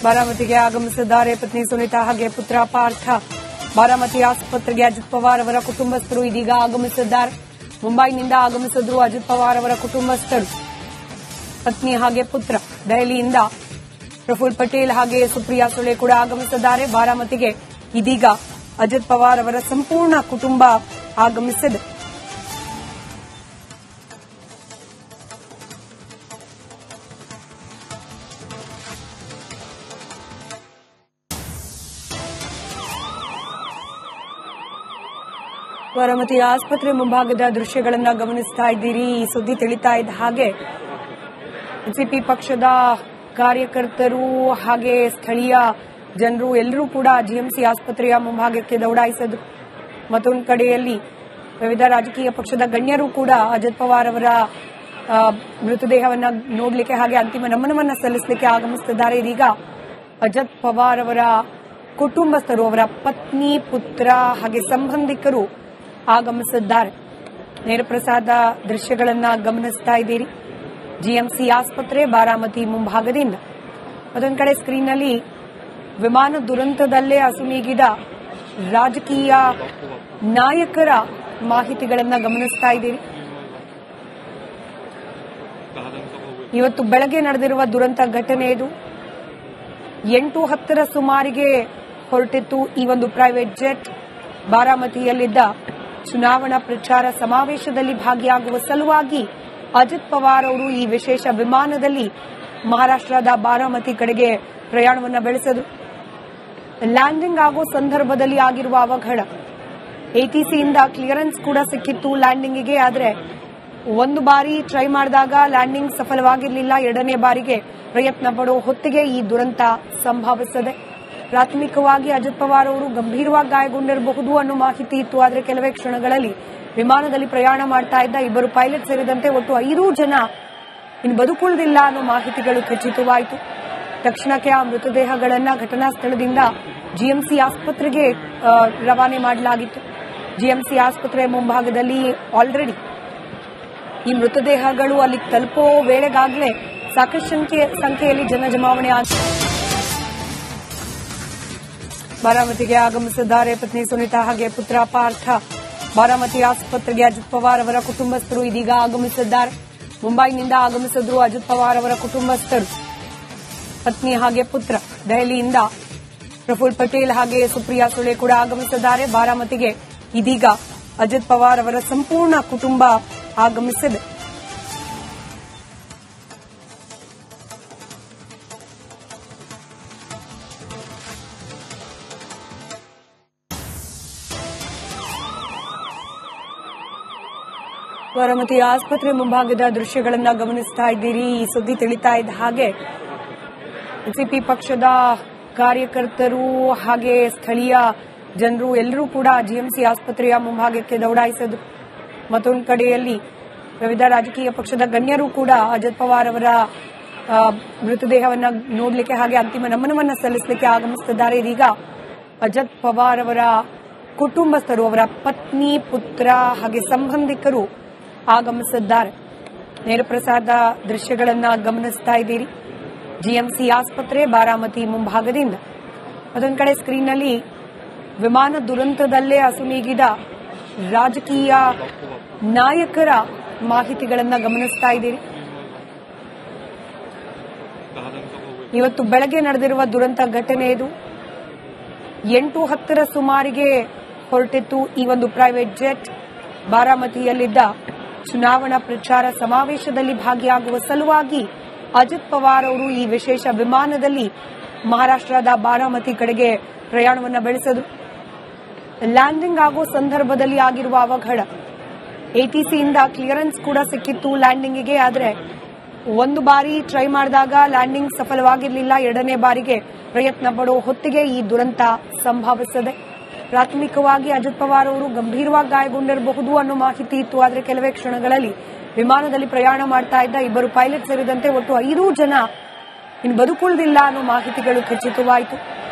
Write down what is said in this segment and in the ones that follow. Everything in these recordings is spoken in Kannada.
ಬಾರಾಮತಿಗೆ ಆಗಮಿಸಿದ್ದಾರೆ ಪತ್ನಿ ಸುನೀತಾ ಹಾಗೆ ಪುತ್ರ ಪಾರ್ಥ. ಬಾರಾಮತಿ ಆಸ್ಪತ್ರೆಗೆ ಅಜಿತ್ ಪವಾರ್ ಅವರ ಕುಟುಂಬಸ್ಥರು ಇದೀಗ ಆಗಮಿಸಿದ್ದಾರೆ. ಮುಂಬೈನಿಂದ ಆಗಮಿಸಿದ್ರು ಅಜಿತ್ ಪವಾರ್ ಅವರ ಕುಟುಂಬಸ್ಥರು, ಪತ್ನಿ ಹಾಗೆ ಪುತ್ರ. ದೆಹಲಿಯಿಂದ ಪ್ರಫುಲ್ ಪಟೇಲ್ ಹಾಗೆ ಸುಪ್ರಿಯಾ ಸುಳೆ ಕೂಡ ಆಗಮಿಸಿದ್ದಾರೆ. ಬಾರಾಮತಿಗೆ ಇದೀಗ ಅಜಿತ್ ಪವಾರ್ ಅವರ ಸಂಪೂರ್ಣ ಕುಟುಂಬ ಆಗಮಿಸಿದೆ. ಬಾರಾಮತಿ ಆಸ್ಪತ್ರೆ ಮುಂಭಾಗದ ದೃಶ್ಯಗಳನ್ನ ಗಮನಿಸ್ತಾ ಇದ್ದೀರಿ. ಈ ಸುದ್ದಿ ತಿಳಿತಾ ಇದ್ದ ಹಾಗೆ ಎನ್ಸಿಪಿ ಪಕ್ಷದ ಕಾರ್ಯಕರ್ತರು ಹಾಗೆ ಸ್ಥಳೀಯ ಜನರು ಎಲ್ಲರೂ ಕೂಡ ಜಿಎಂಸಿ ಆಸ್ಪತ್ರೆಯ ಮುಂಭಾಗಕ್ಕೆ ದೌಡಾಯಿಸಿದ್ರು. ಮತ್ತೊಂದು ಕಡೆಯಲ್ಲಿ ವಿವಿಧ ರಾಜಕೀಯ ಪಕ್ಷದ ಗಣ್ಯರು ಕೂಡ ಅಜಿತ್ ಪವಾರ್ ಅವರ ಮೃತದೇಹವನ್ನ ನೋಡಲಿಕ್ಕೆ ಹಾಗೆ ಅಂತಿಮ ನಮನವನ್ನ ಸಲ್ಲಿಸಲಿಕ್ಕೆ ಆಗಮಿಸುತ್ತಿದ್ದಾರೆ. ಇದೀಗ ಅಜಿತ್ ಪವಾರ್ ಅವರ ಕುಟುಂಬಸ್ಥರು, ಅವರ ಪತ್ನಿ, ಪುತ್ರ ಹಾಗೆ ಸಂಬಂಧಿಕರು ಆಗಮಿಸಿದ್ದಾರೆ. ನೇರಪ್ರಸಾದ ದೃಶ್ಯಗಳನ್ನ ಗಮನಿಸ್ತಾ ಇದ್ದೀರಿ. ಜಿಎಂಸಿ ಆಸ್ಪತ್ರೆ ಬಾರಾಮತಿ ಮುಂಭಾಗದಿಂದ. ಅದೊಂದು ಕಡೆ ಸ್ಕ್ರೀನ್ನಲ್ಲಿ ವಿಮಾನ ದುರಂತದಲ್ಲೇ ಅಸುನೀಗಿದ ರಾಜಕೀಯ ನಾಯಕರ ಮಾಹಿತಿಗಳನ್ನ ಗಮನಿಸ್ತಾ ಇದ್ದೀರಿ. ಇವತ್ತು ಬೆಳಗ್ಗೆ ನಡೆದಿರುವ ದುರಂತ ಘಟನೆ ಇದು. 8:10 ಸುಮಾರಿಗೆ ಹೊರಟಿತ್ತು ಈ ಒಂದು ಪ್ರೈವೇಟ್ ಜೆಟ್. ಬಾರಾಮತಿಯಲ್ಲಿದ್ದ ಚುನಾವಣಾ ಪ್ರಚಾರ ಸಮಾವೇಶದಲ್ಲಿ ಭಾಗಿಯಾಗುವ ಸಲುವಾಗಿ ಅಜಿತ್ ಪವಾರ್ ಅವರು ಈ ವಿಶೇಷ ವಿಮಾನದಲ್ಲಿ ಮಹಾರಾಷ್ಟ್ರದ ಬಾರಾಮತಿ ಕಡೆಗೆ ಪ್ರಯಾಣವನ್ನು ಬೆಳೆಸಿದರು. ಲ್ಯಾಂಡಿಂಗ್ ಆಗೋ ಸಂದರ್ಭದಲ್ಲಿ ಆಗಿರುವ ಅವಘಡ. ಎಟಿಸಿಯಿಂದ ಕ್ಲಿಯರೆನ್ಸ್ ಕೂಡ ಸಿಕ್ಕಿತ್ತು ಲ್ಯಾಂಡಿಂಗಿಗೆ. ಆದರೆ ಒಂದು ಬಾರಿ ಟ್ರೈ ಮಾಡಿದಾಗ ಲ್ಯಾಂಡಿಂಗ್ ಸಫಲವಾಗಿರಲಿಲ್ಲ. ಎರಡನೇ ಬಾರಿಗೆ ಪ್ರಯತ್ನ ಪಡೋ ಹೊತ್ತಿಗೆ ಈ ದುರಂತ ಸಂಭವಿಸಿದೆ. ಪ್ರಾಥಮಿಕವಾಗಿ ಅಜಿತ್ ಪವಾರ್ ಅವರು ಗಂಭೀರವಾಗಿ ಗಾಯಗೊಂಡಿರಬಹುದು ಅನ್ನೋ ಮಾಹಿತಿ ಇತ್ತು. ಆದರೆ ಕೆಲವೇ ಕ್ಷಣಗಳಲ್ಲಿ ವಿಮಾನದಲ್ಲಿ ಪ್ರಯಾಣ ಮಾಡ್ತಾ ಇದ್ದ ಇಬ್ಬರು ಪೈಲಟ್ ಸೇರಿದಂತೆ ಒಟ್ಟು 5 ಜನ ಇನ್ನು ಬದುಕುಳಿದಿಲ್ಲ ಅನ್ನೋ ಮಾಹಿತಿಗಳು ಖಚಿತವಾಯಿತು. ತಕ್ಷಣಕ್ಕೆ ಆ ಮೃತದೇಹಗಳನ್ನು ಘಟನಾ ಸ್ಥಳದಿಂದ ಜಿಎಂಸಿ ಆಸ್ಪತ್ರೆಗೆ ರವಾನೆ ಮಾಡಲಾಗಿತ್ತು. ಜಿಎಂಸಿ ಆಸ್ಪತ್ರೆ ಮುಂಭಾಗದಲ್ಲಿ ಆಲ್ರೆಡಿ ಈ ಮೃತದೇಹಗಳು ಅಲ್ಲಿ ತಲುಪೋ ವೇಳೆಗಾಗಲೇ ಸಾಕಷ್ಟು ಸಂಖ್ಯೆಯಲ್ಲಿ ಜನ ಜಮಾವಣೆ ಆಗಿದೆ. ಬಾರಾಮತಿಗೆ ಆಗಮಿಸಿದ್ದಾರೆ ಪತ್ನಿ ಸುನೀತಾ ಹಾಗೆ ಪುತ್ರ ಪಾರ್ಥ. ಬಾರಾಮತಿ ಆಸ್ಪತ್ರೆಗೆ ಅಜಿತ್ ಪವಾರ್ ಅವರ ಕುಟುಂಬಸ್ಥರು ಇದೀಗ ಆಗಮಿಸಿದ್ದಾರೆ. ಮುಂಬೈನಿಂದ ಆಗಮಿಸಿದ್ರು ಅಜಿತ್ ಪವಾರ್ ಅವರ ಕುಟುಂಬಸ್ಥರು, ಪತ್ನಿ ಹಾಗೆ ಪುತ್ರ. ದೆಹಲಿಯಿಂದ ಪ್ರಫುಲ್ ಪಟೇಲ್ ಹಾಗೆ ಸುಪ್ರಿಯಾ ಸುಳೆ ಕೂಡ ಆಗಮಿಸಿದ್ದಾರೆ. ಬಾರಾಮತಿಗೆ ಇದೀಗ ಅಜಿತ್ ಪವಾರ್ ಅವರ ಸಂಪೂರ್ಣ ಕುಟುಂಬ ಆಗಮಿಸಿದೆ. ಬಾರಾಮತಿ ಆಸ್ಪತ್ರೆ ಮುಂಭಾಗದ ದೃಶ್ಯಗಳನ್ನ ಗಮನಿಸ್ತಾ ಇದ್ದೀರಿ. ಈ ಸುದ್ದಿ ತಿಳಿತಾ ಇದ್ದ ಹಾಗೆ ಎನ್ಸಿಪಿ ಪಕ್ಷದ ಕಾರ್ಯಕರ್ತರು ಹಾಗೆ ಸ್ಥಳೀಯ ಜನರು ಎಲ್ಲರೂ ಕೂಡ ಜಿಎಂಸಿ ಆಸ್ಪತ್ರೆಯ ಮುಂಭಾಗಕ್ಕೆ ದೌಡಾಯಿಸಿದ್ರು. ಮತ್ತೊಂದು ಕಡೆಯಲ್ಲಿ ವಿವಿಧ ರಾಜಕೀಯ ಪಕ್ಷದ ಗಣ್ಯರು ಕೂಡ ಅಜಿತ್ ಪವಾರ್ ಅವರ ಮೃತದೇಹವನ್ನ ನೋಡಲಿಕ್ಕೆ ಹಾಗೆ ಅಂತಿಮ ನಮನವನ್ನ ಸಲ್ಲಿಸಲಿಕ್ಕೆ ಆಗಮಿಸುತ್ತಿದ್ದಾರೆ. ಇದೀಗ ಅಜಿತ್ ಪವಾರ್ ಅವರ ಕುಟುಂಬಸ್ಥರು, ಅವರ ಪತ್ನಿ, ಪುತ್ರ ಹಾಗೆ ಸಂಬಂಧಿಕರು ಆಗಮಿಸಿದ್ದಾರೆ. ನೇರಪ್ರಸಾದ ದೃಶ್ಯಗಳನ್ನ ಗಮನಿಸ್ತಾ ಇದ್ದೀರಿ. ಜಿಎಂಸಿ ಆಸ್ಪತ್ರೆ ಬಾರಾಮತಿ ಮುಂಭಾಗದಿಂದ. ಅದೊಂದು ಕಡೆ ಸ್ಕ್ರೀನ್ನಲ್ಲಿ ವಿಮಾನ ದುರಂತದಲ್ಲೇ ಅಸುನೀಗಿದ ರಾಜಕೀಯ ನಾಯಕರ ಮಾಹಿತಿಗಳನ್ನ ಗಮನಿಸ್ತಾ ಇದ್ದೀರಿ. ಇವತ್ತು ಬೆಳಗ್ಗೆ ನಡೆದಿರುವ ದುರಂತ ಘಟನೆ ಇದು. 8:10 ಸುಮಾರಿಗೆ ಹೊರಟಿತ್ತು ಈ ಒಂದು ಪ್ರೈವೇಟ್ ಜೆಟ್. ಬಾರಾಮತಿಯಲ್ಲಿದ್ದ ಚುನಾವಣಾ ಪ್ರಚಾರ ಸಮಾವೇಶದಲ್ಲಿ ಭಾಗಿಯಾಗುವ ಸಲುವಾಗಿ ಅಜಿತ್ ಪವಾರ್ ಅವರು ಈ ವಿಶೇಷ ವಿಮಾನದಲ್ಲಿ ಮಹಾರಾಷ್ಟ್ರದ ಬಾರಾಮತಿ ಕಡೆಗೆ ಪ್ರಯಾಣವನ್ನು ಬೆಳೆಸಿದರು. ಲ್ಯಾಂಡಿಂಗ್ ಆಗೋ ಸಂದರ್ಭದಲ್ಲಿ ಆಗಿರುವ ಅವಘಡ. ಎಟಿಸಿಯಿಂದ ಕ್ಲಿಯರೆನ್ಸ್ ಕೂಡ ಸಿಕ್ಕಿತ್ತು ಲ್ಯಾಂಡಿಂಗಿಗೆ. ಆದರೆ ಒಂದು ಬಾರಿ ಟ್ರೈ ಮಾಡಿದಾಗ ಲ್ಯಾಂಡಿಂಗ್ ಸಫಲವಾಗಿರಲಿಲ್ಲ. ಎರಡನೇ ಬಾರಿಗೆ ಪ್ರಯತ್ನ ಪಡೋ ಹೊತ್ತಿಗೆ ಈ ದುರಂತ ಸಂಭವಿಸಿದೆ. ಪ್ರಾಥಮಿಕವಾಗಿ ಅಜಿತ್ ಪವಾರ್ ಅವರು ಗಂಭೀರವಾಗಿ ಗಾಯಗೊಂಡಿರಬಹುದು ಅನ್ನೋ ಮಾಹಿತಿ ಇತ್ತು. ಆದರೆ ಕೆಲವೇ ಕ್ಷಣಗಳಲ್ಲಿ ವಿಮಾನದಲ್ಲಿ ಪ್ರಯಾಣ ಮಾಡ್ತಾ ಇದ್ದ ಇಬ್ಬರು ಪೈಲಟ್ ಸೇರಿದಂತೆ ಒಟ್ಟು 5 ಜನ ಇನ್ನು ಬದುಕುಳಿದಿಲ್ಲ ಅನ್ನೋ ಮಾಹಿತಿಗಳು ಖಚಿತವಾಯಿತು.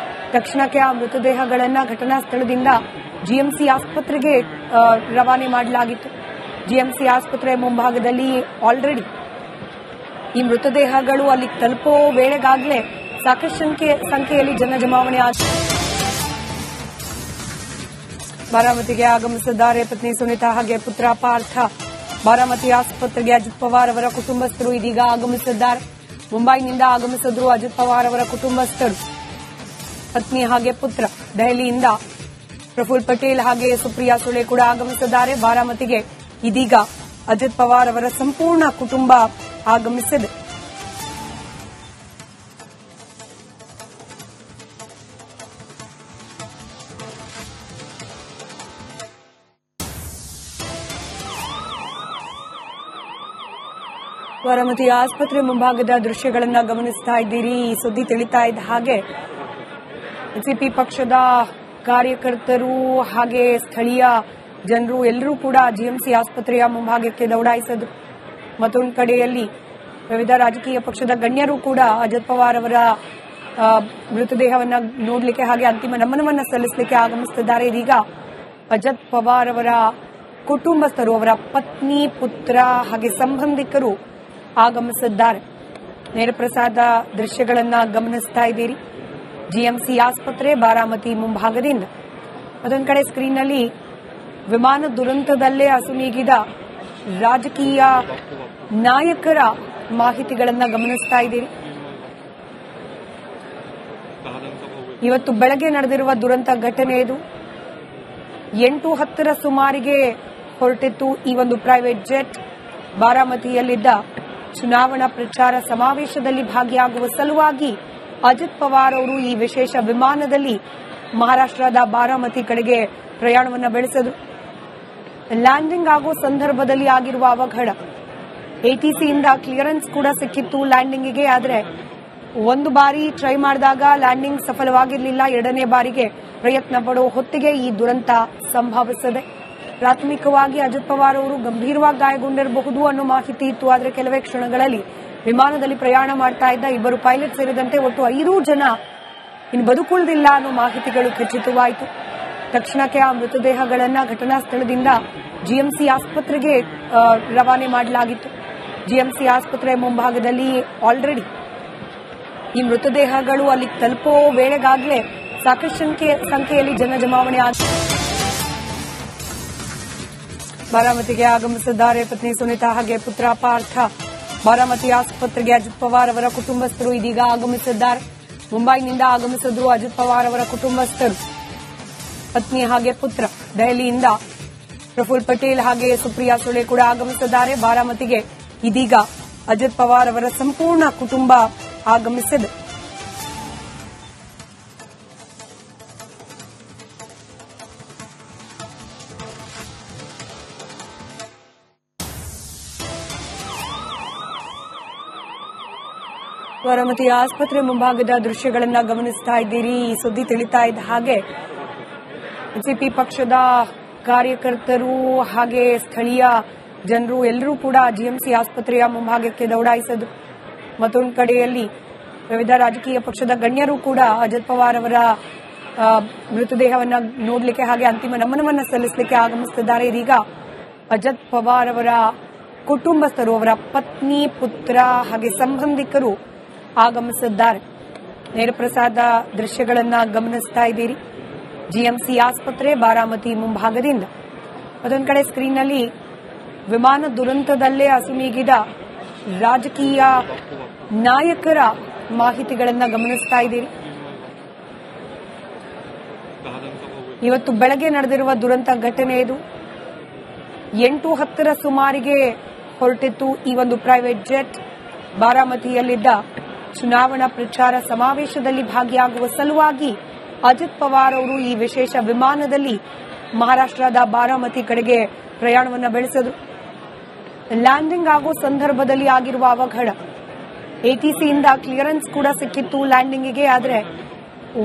ತಕ್ಷಣಕ್ಕೆ ಆ ಮೃತದೇಹಗಳನ್ನು ಘಟನಾ ಸ್ಥಳದಿಂದ ಜಿಎಂಸಿ ಆಸ್ಪತ್ರೆಗೆ ರವಾನೆ ಮಾಡಲಾಗಿತ್ತು. ಜಿಎಂಸಿ ಆಸ್ಪತ್ರೆ ಮುಂಭಾಗದಲ್ಲಿ ಆಲ್ರೆಡಿ ಈ ಮೃತದೇಹಗಳು ಅಲ್ಲಿ ತಲುಪೋ ವೇಳೆಗಾಗಲೇ ಸಾಕಷ್ಟು ಸಂಖ್ಯೆಯಲ್ಲಿ ಜನ ಜಮಾವಣೆ ಬಾರಾಮತಿಗೆ ಆಗಮಿಸಿದ್ದಾರೆ. ಪತ್ನಿ ಸುನೀತಾ ಹಾಗೆ ಪುತ್ರ ಪಾರ್ಥ. ಬಾರಾಮತಿ ಆಸ್ಪತ್ರೆಗೆ ಅಜಿತ್ ಪವಾರ್ ಅವರ ಕುಟುಂಬಸ್ಥರು ಇದೀಗ ಆಗಮಿಸಿದ್ದಾರೆ. ಮುಂಬೈನಿಂದ ಆಗಮಿಸಿದ್ರು ಅಜಿತ್ ಪವಾರ್ ಅವರ ಕುಟುಂಬಸ್ಥರು, ಪತ್ನಿ ಹಾಗೆ ಪುತ್ರ. ದೆಹಲಿಯಿಂದ ಪ್ರಫುಲ್ ಪಟೇಲ್ ಹಾಗೆ ಸುಪ್ರಿಯಾ ಸುಳೆ ಕೂಡ ಆಗಮಿಸಿದ್ದಾರೆ. ಬಾರಾಮತಿಗೆ ಇದೀಗ ಅಜಿತ್ ಪವಾರ್ ಅವರ ಸಂಪೂರ್ಣ ಕುಟುಂಬ ಆಗಮಿಸಿದೆ. ಬಾರಾಮತಿ ಆಸ್ಪತ್ರೆ ಮುಂಭಾಗದ ದೃಶ್ಯಗಳನ್ನ ಗಮನಿಸ್ತಾ ಇದ್ದೀರಿ. ಈ ಸುದ್ದಿ ತಿಳಿತಾ ಇದ್ದ ಹಾಗೆ ಎನ್ಸಿಪಿ ಪಕ್ಷದ ಕಾರ್ಯಕರ್ತರು ಹಾಗೆ ಸ್ಥಳೀಯ ಜನರು ಎಲ್ಲರೂ ಕೂಡ ಜಿಎಂಸಿ ಆಸ್ಪತ್ರೆಯ ಮುಂಭಾಗಕ್ಕೆ ದೌಡಾಯಿಸಿದ್ರು. ಮತ್ತೊಂದು ಕಡೆಯಲ್ಲಿ ವಿವಿಧ ರಾಜಕೀಯ ಪಕ್ಷದ ಗಣ್ಯರು ಕೂಡ ಅಜಿತ್ ಪವಾರ್ ಅವರ ಮೃತದೇಹವನ್ನ ನೋಡಲಿಕ್ಕೆ ಹಾಗೆ ಅಂತಿಮ ನಮನವನ್ನ ಸಲ್ಲಿಸಲಿಕ್ಕೆ ಆಗಮಿಸುತ್ತಿದ್ದಾರೆ. ಇದೀಗ ಅಜಿತ್ ಪವಾರ್ ಅವರ ಕುಟುಂಬಸ್ಥರು, ಅವರ ಪತ್ನಿ, ಪುತ್ರ ಹಾಗೆ ಸಂಬಂಧಿಕರು ಆಗಮಿಸಿದ್ದಾರೆ. ನೇರಪ್ರಸಾದ ದೃಶ್ಯಗಳನ್ನ ಗಮನಿಸ್ತಾ ಇದ್ದೀರಿ. ಜಿಎಂಸಿ ಆಸ್ಪತ್ರೆ ಬಾರಾಮತಿ ಮುಂಭಾಗದಿಂದ. ಅದೊಂದು ಕಡೆ ಸ್ಕ್ರೀನ್ನಲ್ಲಿ ವಿಮಾನ ದುರಂತದಲ್ಲೇ ಅಸುನೀಗಿದ ರಾಜಕೀಯ ನಾಯಕರ ಮಾಹಿತಿಗಳನ್ನ ಗಮನಿಸ್ತಾ ಇದ್ದೀರಿ. ಇವತ್ತು ಬೆಳಗ್ಗೆ ನಡೆದಿರುವ ದುರಂತ ಘಟನೆ ಇದು. 8:10 ಸುಮಾರಿಗೆ ಹೊರಟಿತ್ತು ಈ ಒಂದು ಪ್ರೈವೇಟ್ ಜೆಟ್. ಬಾರಾಮತಿಯಲ್ಲಿದ್ದ ಚುನಾವಣಾ ಪ್ರಚಾರ ಸಮಾವೇಶದಲ್ಲಿ ಭಾಗಿಯಾಗುವ ಸಲುವಾಗಿ ಅಜಿತ್ ಪವಾರ್ ಅವರು ಈ ವಿಶೇಷ ವಿಮಾನದಲ್ಲಿ ಮಹಾರಾಷ್ಟ್ರದ ಬಾರಾಮತಿ ಕಡೆಗೆ ಪ್ರಯಾಣವನ್ನು ಬೆಳೆಸಿದರು. ಲ್ಯಾಂಡಿಂಗ್ ಆಗೋ ಸಂದರ್ಭದಲ್ಲಿ ಆಗಿರುವ ಅವಘಡ. ಎಟಿಸಿಯಿಂದ ಕ್ಲಿಯರೆನ್ಸ್ ಕೂಡ ಸಿಕ್ಕಿತ್ತು ಲ್ಯಾಂಡಿಂಗಿಗೆ. ಆದರೆ ಒಂದು ಬಾರಿ ಟ್ರೈ ಮಾಡಿದಾಗ ಲ್ಯಾಂಡಿಂಗ್ ಸಫಲವಾಗಿರಲಿಲ್ಲ. ಎರಡನೇ ಬಾರಿಗೆ ಪ್ರಯತ್ನ ಪಡೋ ಹೊತ್ತಿಗೆ ಈ ದುರಂತ ಸಂಭವಿಸಿದೆ. ಪ್ರಾಥಮಿಕವಾಗಿ ಅಜಿತ್ ಪವಾರ್ ಅವರು ಗಂಭೀರವಾಗಿ ಗಾಯಗೊಂಡಿರಬಹುದು ಅನ್ನೋ ಮಾಹಿತಿ ಇತ್ತು. ಆದರೆ ಕೆಲವೇ ಕ್ಷಣಗಳಲ್ಲಿ ವಿಮಾನದಲ್ಲಿ ಪ್ರಯಾಣ ಮಾಡ್ತಾ ಇದ್ದ ಇಬ್ಬರು ಪೈಲಟ್ ಸೇರಿದಂತೆ ಒಟ್ಟು 5 ಜನ ಇನ್ನು ಬದುಕುಳಿದಿಲ್ಲ ಅನ್ನೋ ಮಾಹಿತಿಗಳು ಖಚಿತವಾಯಿತು. ತಕ್ಷಣಕ್ಕೆ ಆ ಮೃತದೇಹಗಳನ್ನು ಘಟನಾ ಸ್ಥಳದಿಂದ ಜಿಎಂಸಿ ಆಸ್ಪತ್ರೆಗೆ ರವಾನೆ ಮಾಡಲಾಗಿತ್ತು. ಜಿಎಂಸಿ ಆಸ್ಪತ್ರೆ ಮುಂಭಾಗದಲ್ಲಿ ಆಲ್ರೆಡಿ ಈ ಮೃತದೇಹಗಳು ಅಲ್ಲಿ ತಲುಪೋ ವೇಳೆಗಾಗಲೇ ಸಾಕಷ್ಟು ಸಂಖ್ಯೆಯಲ್ಲಿ ಜನ ಜಮಾವಣೆ ಬಾರಾಮತಿಗೆ ಆಗಮಿಸಿದ್ದಾರೆ. ಪತ್ನಿ ಸುನೀತಾ ಹಾಗೆ ಪುತ್ರ ಪಾರ್ಥ. ಬಾರಾಮತಿ ಆಸ್ಪತ್ರೆಗೆ ಅಜಿತ್ ಪವಾರ್ ಅವರ ಕುಟುಂಬಸ್ಥರು ಇದೀಗ ಆಗಮಿಸಿದ್ದಾರೆ. ಮುಂಬೈನಿಂದ ಆಗಮಿಸಿದ್ರು ಅಜಿತ್ ಪವಾರ್ ಅವರ ಕುಟುಂಬಸ್ಥರು, ಪತ್ನಿ ಹಾಗೆ ಪುತ್ರ. ದೆಹಲಿಯಿಂದ ಪ್ರಫುಲ್ ಪಟೇಲ್ ಹಾಗೆ ಸುಪ್ರಿಯಾ ಸುಳೆ ಕೂಡ ಆಗಮಿಸಿದ್ದಾರೆ. ಬಾರಾಮತಿಗೆ ಇದೀಗ ಅಜಿತ್ ಪವಾರ್ ಅವರ ಸಂಪೂರ್ಣ ಕುಟುಂಬ ಆಗಮಿಸಿದೆ. ಬಾರಾಮತಿ ಆಸ್ಪತ್ರೆ ಮುಂಭಾಗದ ದೃಶ್ಯಗಳನ್ನ ಗಮನಿಸ್ತಾ ಇದ್ದೀರಿ. ಈ ಸುದ್ದಿ ತಿಳಿತಾ ಇದ್ದ ಹಾಗೆ ಎನ್ಸಿಪಿ ಪಕ್ಷದ ಕಾರ್ಯಕರ್ತರು ಹಾಗೆ ಸ್ಥಳೀಯ ಜನರು ಎಲ್ಲರೂ ಕೂಡ ಜಿಎಂಸಿ ಆಸ್ಪತ್ರೆಯ ಮುಂಭಾಗಕ್ಕೆ ದೌಡಾಯಿಸಿದ್ರು. ಮತ್ತೊಂದು ಕಡೆಯಲ್ಲಿ ವಿವಿಧ ರಾಜಕೀಯ ಪಕ್ಷದ ಗಣ್ಯರು ಕೂಡ ಅಜಿತ್ ಪವಾರ್ ಅವರ ಮೃತದೇಹವನ್ನ ನೋಡಲಿಕ್ಕೆ ಹಾಗೆ ಅಂತಿಮ ನಮನವನ್ನ ಸಲ್ಲಿಸಲಿಕ್ಕೆ ಆಗಮಿಸುತ್ತಿದ್ದಾರೆ. ಇದೀಗ ಅಜಿತ್ ಪವಾರ್ ಅವರ ಕುಟುಂಬಸ್ಥರು, ಅವರ ಪತ್ನಿ, ಪುತ್ರ ಹಾಗೆ ಸಂಬಂಧಿಕರು ಆಗಮಿಸಿದ್ದಾರೆ. ನೇರಪ್ರಸಾದ ದೃಶ್ಯಗಳನ್ನ ಗಮನಿಸ್ತಾ ಇದ್ದೀರಿ. ಜಿಎಂಸಿ ಆಸ್ಪತ್ರೆ ಬಾರಾಮತಿ ಮುಂಭಾಗದಿಂದ. ಅದೊಂದು ಕಡೆ ಸ್ಕ್ರೀನ್ನಲ್ಲಿ ವಿಮಾನ ದುರಂತದಲ್ಲೇ ಅಸುನೀಗಿದ ರಾಜಕೀಯ ನಾಯಕರ ಮಾಹಿತಿಗಳನ್ನ ಗಮನಿಸ್ತಾ ಇದ್ದೀರಿ. ಇವತ್ತು ಬೆಳಗ್ಗೆ ನಡೆದಿರುವ ದುರಂತ ಘಟನೆ ಇದು. 8:10 ಸುಮಾರಿಗೆ ಹೊರಟಿತ್ತು ಈ ಒಂದು ಪ್ರೈವೇಟ್ ಜೆಟ್. ಬಾರಾಮತಿಯಲ್ಲಿದ್ದ ಚುನಾವಣಾ ಪ್ರಚಾರ ಸಮಾವೇಶದಲ್ಲಿ ಭಾಗಿಯಾಗುವ ಸಲುವಾಗಿ ಅಜಿತ್ ಪವಾರ್ ಅವರು ಈ ವಿಶೇಷ ವಿಮಾನದಲ್ಲಿ ಮಹಾರಾಷ್ಟ್ರದ ಬಾರಾಮತಿ ಕಡೆಗೆ ಪ್ರಯಾಣವನ್ನು ಬೆಳೆಸಿದರು. ಲ್ಯಾಂಡಿಂಗ್ ಆಗೋ ಸಂದರ್ಭದಲ್ಲಿ ಆಗಿರುವ ಅವಘಡ. ಎಟಿಸಿಯಿಂದ ಕ್ಲಿಯರೆನ್ಸ್ ಕೂಡ ಸಿಕ್ಕಿತ್ತು ಲ್ಯಾಂಡಿಂಗಿಗೆ. ಆದರೆ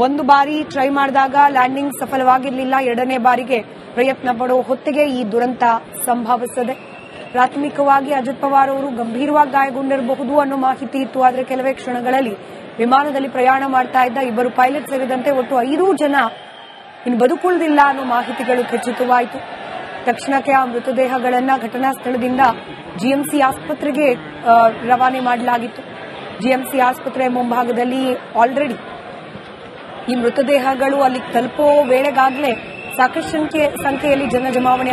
ಒಂದು ಬಾರಿ ಟ್ರೈ ಮಾಡಿದಾಗ ಲ್ಯಾಂಡಿಂಗ್ ಸಫಲವಾಗಿರಲಿಲ್ಲ. ಎರಡನೇ ಬಾರಿಗೆ ಪ್ರಯತ್ನ ಪಡೋ ಹೊತ್ತಿಗೆ ಈ ದುರಂತ ಸಂಭವಿಸಿದೆ. ಪ್ರಾಥಮಿಕವಾಗಿ ಅಜಿತ್ ಪವಾರ್ ಅವರು ಗಂಭೀರವಾಗಿ ಗಾಯಗೊಂಡಿರಬಹುದು ಅನ್ನೋ ಮಾಹಿತಿ ಇತ್ತು. ಆದರೆ ಕೆಲವೇ ಕ್ಷಣಗಳಲ್ಲಿ ವಿಮಾನದಲ್ಲಿ ಪ್ರಯಾಣ ಮಾಡ್ತಾ ಇದ್ದ ಇಬ್ಬರು ಪೈಲಟ್ ಸೇರಿದಂತೆ ಒಟ್ಟು 5 ಜನ ಇನ್ನು ಬದುಕುಳಿದಿಲ್ಲ ಅನ್ನೋ ಮಾಹಿತಿಗಳು ಖಚಿತವಾಯಿತು. ತಕ್ಷಣಕ್ಕೆ ಆ ಮೃತದೇಹಗಳನ್ನು ಘಟನಾ ಸ್ಥಳದಿಂದ ಜಿಎಂಸಿ ಆಸ್ಪತ್ರೆಗೆ ರವಾನೆ ಮಾಡಲಾಗಿತ್ತು. ಜಿಎಂಸಿ ಆಸ್ಪತ್ರೆ ಮುಂಭಾಗದಲ್ಲಿ ಆಲ್ರೆಡಿ ಈ ಮೃತದೇಹಗಳು ಅಲ್ಲಿ ತಲುಪೋ ವೇಳೆಗಾಗಲೇ ಸಾಕಷ್ಟು ಸಂಖ್ಯೆಯಲ್ಲಿ ಜನ ಜಮಾವಣೆ